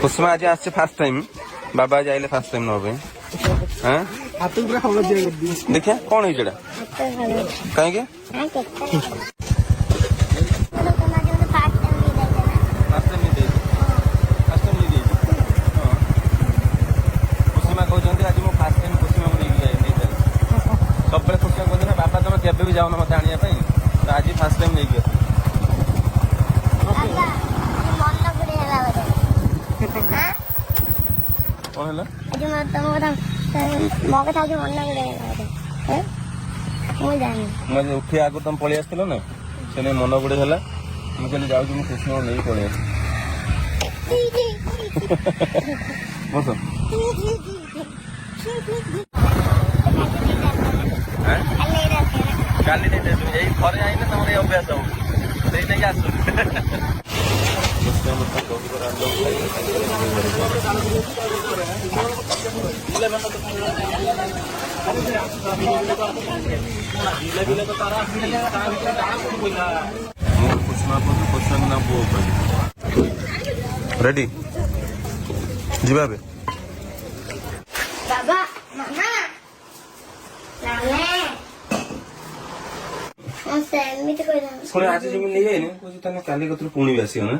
कुसुमा आज आसे fast time बाबा आज आइले फास्ट टाइम नबे हां देखिए कौन है जेड़ा कहीं के केबे भी जाओ ना मत आनिया पे तो आज फास्ट टाइम नहीं गया कौन है आज मैं मो कथा आज मन लगे हैं मु जानी मैं उठी आगो तुम पळी आस्थिलो ना सेने मन गुडे हला मु कहली जाऊ मु कृष्ण नहीं पळे बस काली नहीं दे तुम यही थरे आई ना तमरे अभ्यास हो सेई नहीं आसु रेडी जीवा बे बाबा मामा पुणी आज जमी नहीं जाए कौन तेने काली कतर पुणी भी आसियो ना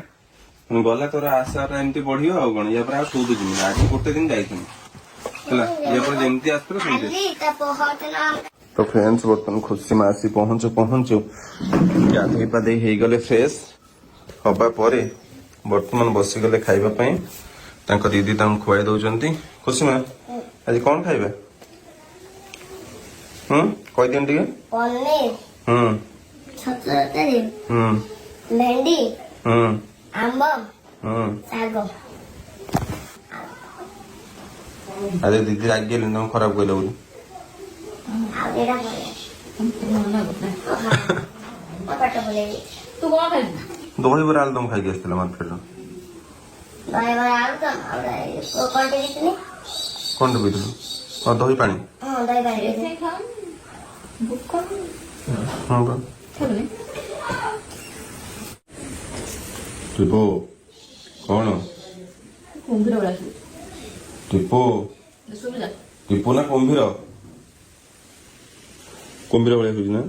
पुणी गला तोर आशा एमती बढ़ियो आ कौन या पर आ सोदु जमी आज गोटे दिन जाइथन हला या पर जेमती आस्तरो सेमती तो फ्रेंड्स बर्तन खुशी मासी पहुंचो गाधई पाधई हो गले फ्रेश हवा परे बर्तमान बसी गले खाइबा पई तांको दीदी तांको खुआई दउचंती खुशी मा आज कौन खाइबा कहि दियन टिके पनीर छतु तरी भेंडी आंब साग अरे दीदी राग गेली ना खराब कइलो बोली दही बरा आलदम खाई आसला मार्केट कौन पीलु दही पानी टिपो कौन टिपो टिपो ना कुंभीर कुंभीर भाई ना